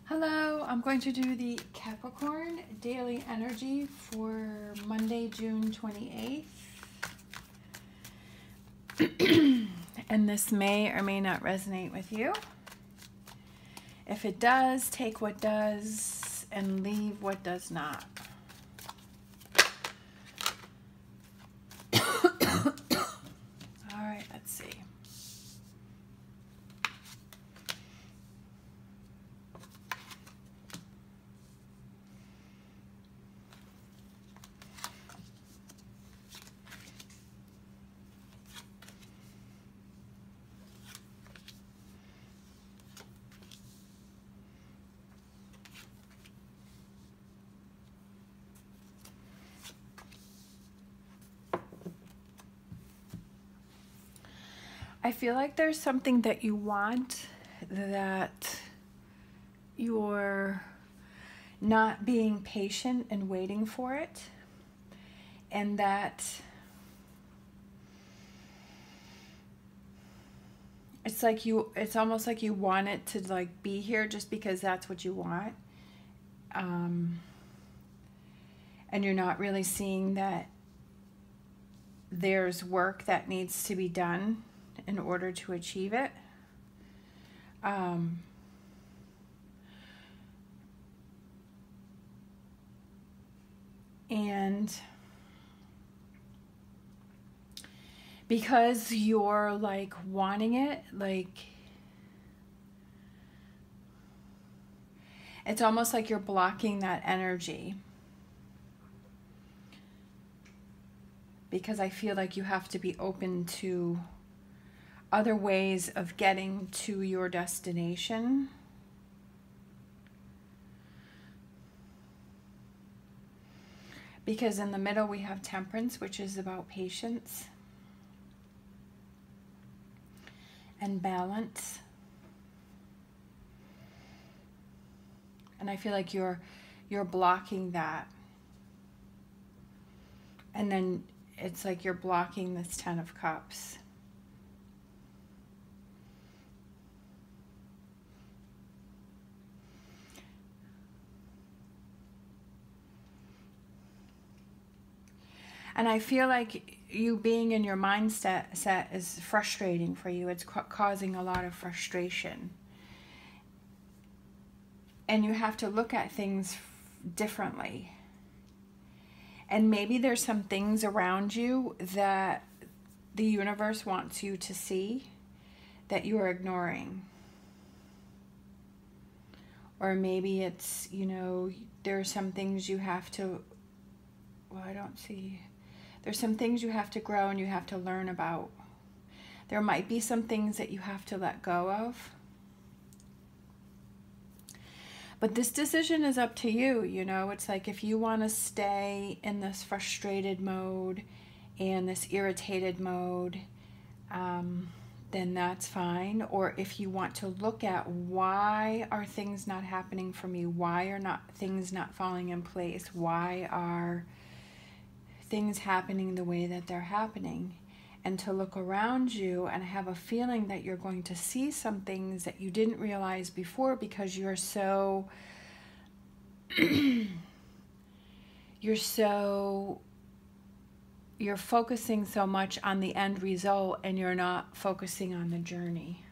Hello, I'm going to do the Capricorn daily energy for Monday, June 28th. And this may or may not resonate with you. If it does, take what does and leave what does not. All right, let's see. I feel like there's something that you want that you're not being patient and waiting for it, and that it's almost like you want it to like be here just because that's what you want, and you're not really seeing that there's work that needs to be done in order to achieve it. And because you're like wanting it, like it's almost like you're blocking that energy, because I feel like you have to be open to other ways of getting to your destination. Because in the middle we have Temperance, which is about patience and balance. And I feel like you're blocking that. And then it's like you're blocking this Ten of Cups. And I feel like you being in your mindset is frustrating for you. It's causing a lot of frustration. And you have to look at things differently. And maybe there's some things around you that the universe wants you to see that you are ignoring. Or maybe it's, you know, there are some things you have to, well, I don't see... There's some things you have to grow and you have to learn about. There might be some things that you have to let go of. But this decision is up to you, you know. It's like if you want to stay in this frustrated mode and this irritated mode, then that's fine. Or if you want to look at why are things not happening for me? Why are things not falling in place? Why are things happening the way that they're happening? And to look around you and have a feeling that you're going to see some things that you didn't realize before, because you're so you're focusing so much on the end result and you're not focusing on the journey.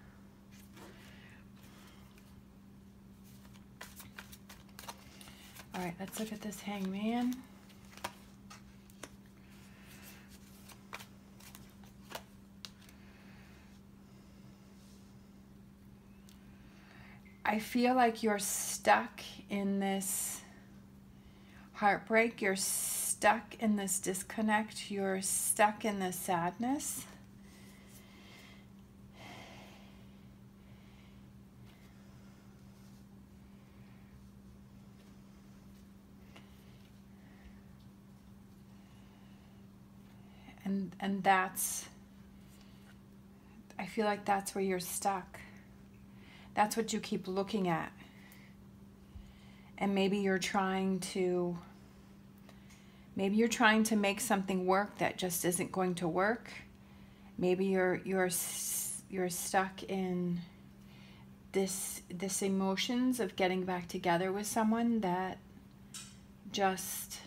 All right, let's look at this Hangman. I feel like you're stuck in this heartbreak. You're stuck in this disconnect. You're stuck in this sadness. And that's, I feel like that's where you're stuck. That's what you keep looking at. And maybe you're trying to make something work that just isn't going to work. Maybe you're stuck in this emotions of getting back together with someone that just,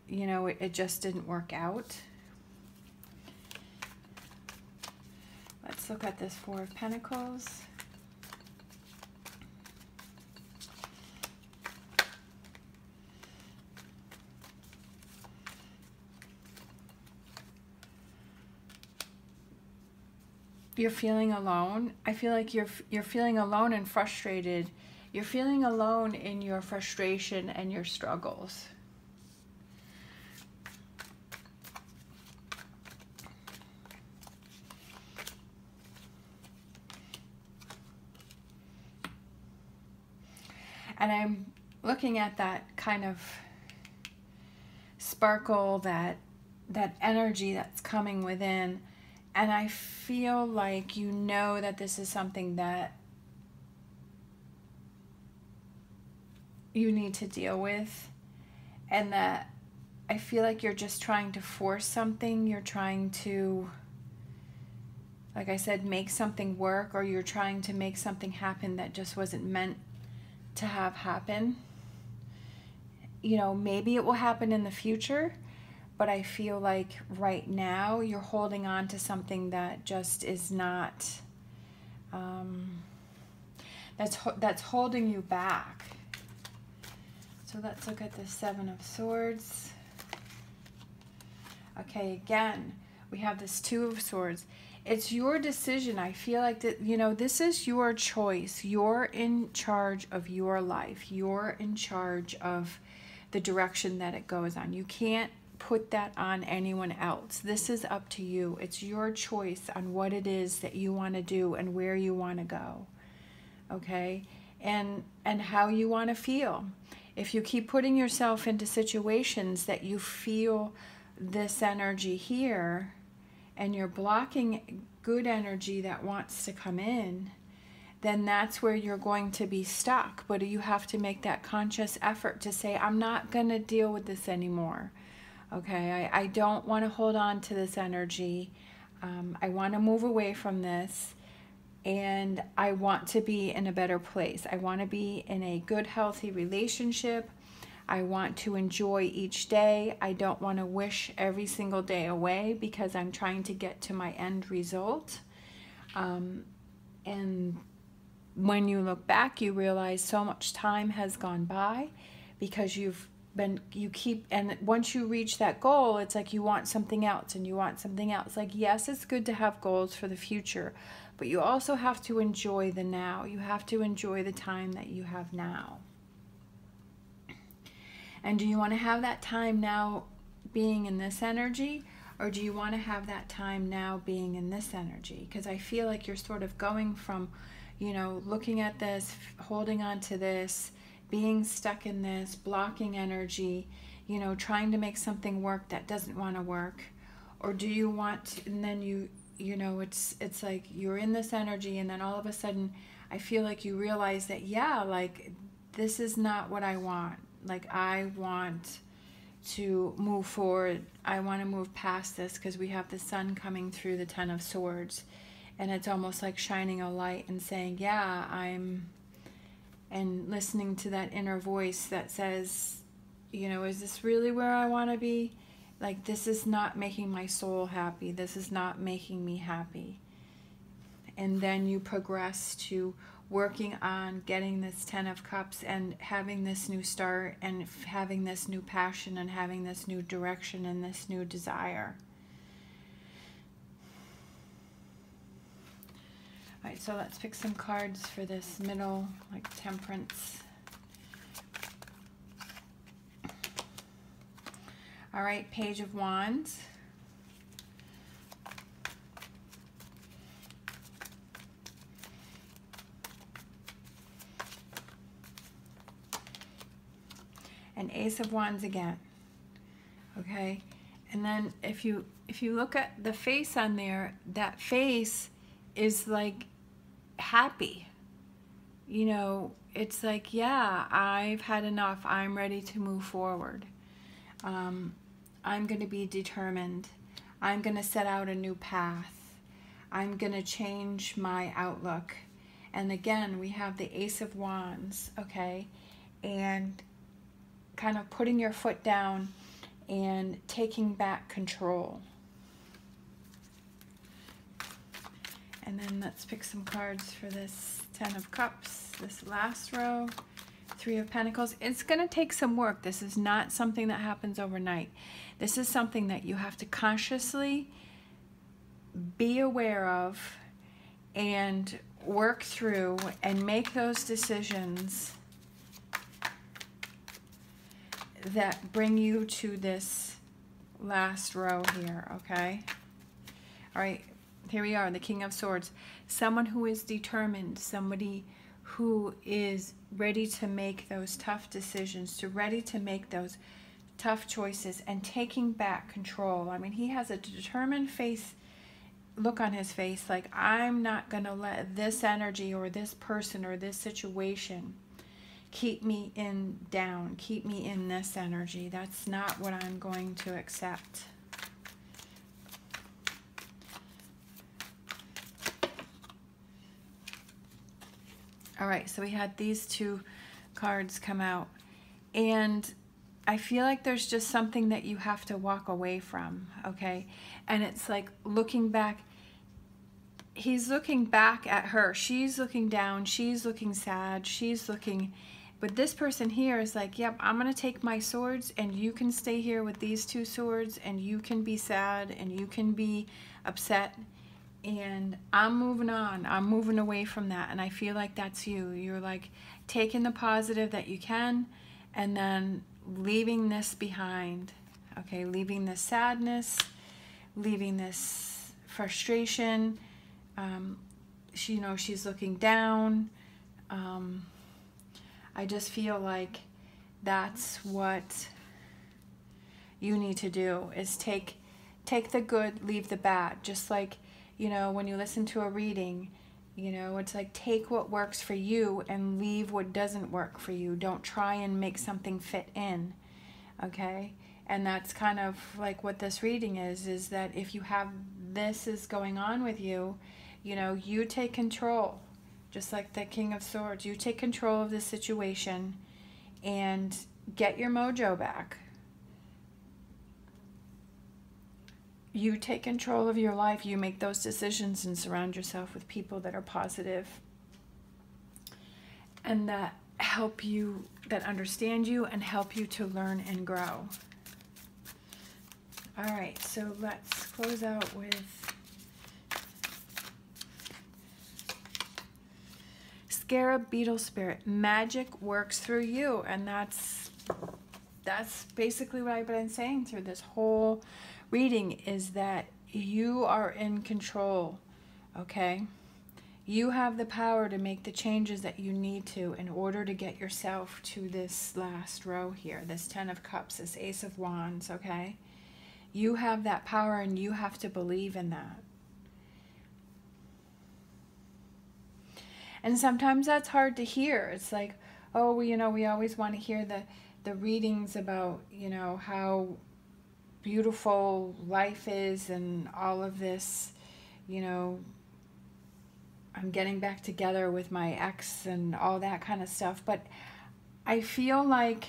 you know, it just didn't work out. Let's look at this Four of Pentacles. You're feeling alone. I feel like you're feeling alone and frustrated. You're feeling alone in your frustration and your struggles. And I'm looking at that kind of sparkle, that energy that's coming within. And I feel like you know that this is something that you need to deal with. And that I feel like you're just trying to force something. You're trying to, like I said, make something work, or you're trying to make something happen that just wasn't meant to have happen. You know, maybe it will happen in the future. But I feel like right now you're holding on to something that just is not, that's holding you back. So let's look at the Seven of Swords. Okay, again, we have this Two of Swords. It's your decision. I feel like that, you know, this is your choice. You're in charge of your life. You're in charge of the direction that it goes on. You can't put that on anyone else. This is up to you. It's your choice on what it is that you want to do and where you want to go. Okay? And how you want to feel. If you keep putting yourself into situations that you feel this energy here, and you're blocking good energy that wants to come in, then that's where you're going to be stuck. But you have to make that conscious effort to say, I'm not going to deal with this anymore. Okay, I don't want to hold on to this energy. I want to move away from this, and I want to be in a better place. I want to be in a good, healthy relationship. I want to enjoy each day. I don't want to wish every single day away because I'm trying to get to my end result. And when you look back, you realize so much time has gone by because you keep, and once you reach that goal, it's like you want something else and you want something else. Like, yes, it's good to have goals for the future, but you also have to enjoy the now. You have to enjoy the time that you have now. And do you want to have that time now being in this energy, or do you want to have that time now being in this energy? Because I feel like you're sort of going from, you know, looking at this, holding on to this, being stuck in this, blocking energy, you know, trying to make something work that doesn't want to work. Or do you want to, and then you know, it's like you're in this energy, and then all of a sudden I feel like you realize that, yeah, like this is not what I want. Like, I want to move forward. I want to move past this, because we have the sun coming through the Ten of Swords, and it's almost like shining a light and saying, yeah, and listening to that inner voice that says, you know, is this really where I want to be? Like, this is not making my soul happy. This is not making me happy. And then you progress to working on getting this Ten of Cups and having this new start and having this new passion and having this new direction and this new desire. All right, so let's pick some cards for this middle, like Temperance. All right, Page of Wands. And Ace of Wands again. Okay, and then if you look at the face on there, that face is like happy. You know, it's like, yeah, I've had enough. I'm ready to move forward. I'm going to be determined. I'm going to set out a new path. I'm going to change my outlook. And again, we have the Ace of Wands, okay? And kind of putting your foot down and taking back control. And then let's pick some cards for this Ten of Cups, this last row. Three of Pentacles. It's going to take some work. This is not something that happens overnight. This is something that you have to consciously be aware of and work through and make those decisions that bring you to this last row here, okay? All right, here we are, the King of Swords. Someone who is determined, somebody who is ready to make those tough decisions, ready to make those tough choices and taking back control. I mean, he has a determined look on his face, like, I'm not going to let this energy or this person or this situation keep me down, keep me in this energy. That's not what I'm going to accept. All right, so we had these two cards come out, and I feel like there's just something that you have to walk away from, okay? And it's like looking back. He's looking back at her. She's looking down. She's looking sad. She's looking... But this person here is like, yep, I'm going to take my swords, and you can stay here with these two swords, and you can be sad, and you can be upset, and I'm moving on. I'm moving away from that, and I feel like that's you. You're like taking the positive that you can, and then leaving this behind, okay? Leaving this sadness, leaving this frustration. She's looking down. I just feel like that's what you need to do, is take the good, leave the bad. Just like, when you listen to a reading, it's like take what works for you and leave what doesn't work for you. Don't try and make something fit in, okay? And that's kind of like what this reading is that if you have this is going on with you, you take control. Just like the King of Swords, you take control of the situation and get your mojo back. You take control of your life. You make those decisions and surround yourself with people that are positive and that help you, that understand you and help you to learn and grow. All right, so let's close out with Scarab Beetle Spirit. Magic works through you, and that's basically what I've been saying through this whole reading, is that you are in control, okay? You have the power to make the changes that you need to in order to get yourself to this last row here, this Ten of Cups, this Ace of Wands, okay? You have that power, and you have to believe in that. And sometimes that's hard to hear. It's like, oh, we always want to hear the readings about, how beautiful life is and all of this, I'm getting back together with my ex and all that kind of stuff. But I feel like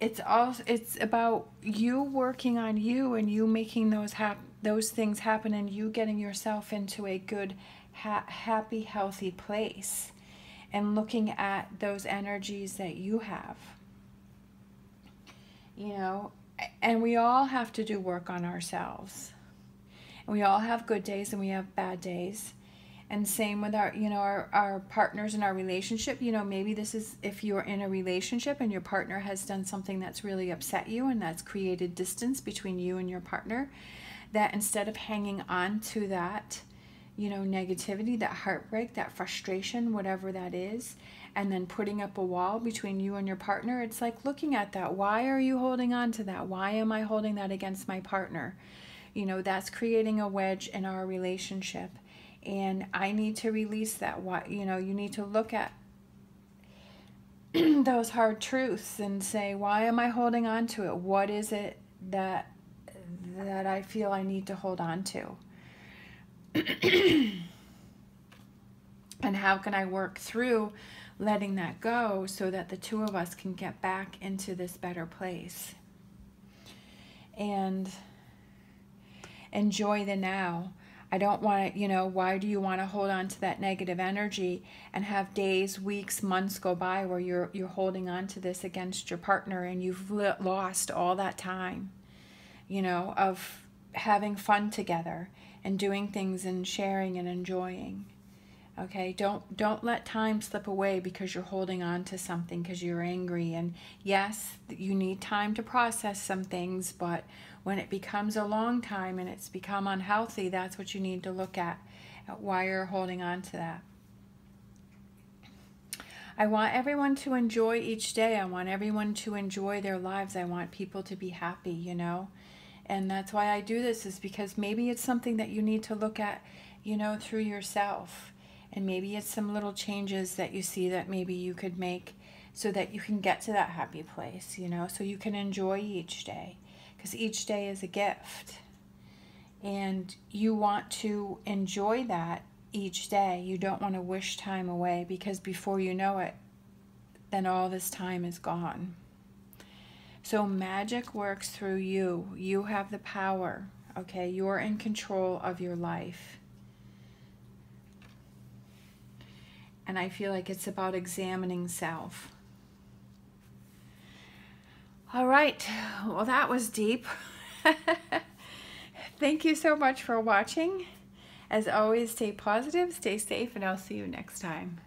it's about you working on you and you making those things happen and you getting yourself into a good, happy, healthy place and looking at those energies that you have. And we all have to do work on ourselves. And we all have good days and we have bad days. And same with our partners in our relationship. Maybe this is if you're in a relationship and your partner has done something that's really upset you and that's created distance between you and your partner, that instead of hanging on to that, negativity, that heartbreak, that frustration, whatever that is, and then putting up a wall between you and your partner, it's like looking at that. Why are you holding on to that? Why am I holding that against my partner? That's creating a wedge in our relationship. And I need to release that. You need to look at those hard truths and say, why am I holding on to it? What is it that I feel I need to hold on to? And how can I work through letting that go so that the two of us can get back into this better place? And enjoy the now. I don't want to, why do you want to hold on to that negative energy and have days, weeks, months go by where you're holding on to this against your partner, and you've lost all that time, of having fun together and doing things and sharing and enjoying. Okay, don't let time slip away because you're holding on to something because you're angry. And yes, you need time to process some things, but when it becomes a long time and it's become unhealthy, that's what you need to look at why you're holding on to that. I want everyone to enjoy each day. I want everyone to enjoy their lives. I want people to be happy, And that's why I do this, is because maybe it's something that you need to look at, through yourself. And maybe it's some little changes that you see that maybe you could make so that you can get to that happy place, so you can enjoy each day, because each day is a gift. And you want to enjoy that each day. You don't want to wish time away, because before you know it, then all this time is gone. So magic works through you. You have the power, okay? You're in control of your life. And I feel like it's about examining self. All right, well, that was deep. Thank you so much for watching. As always, stay positive, stay safe, and I'll see you next time.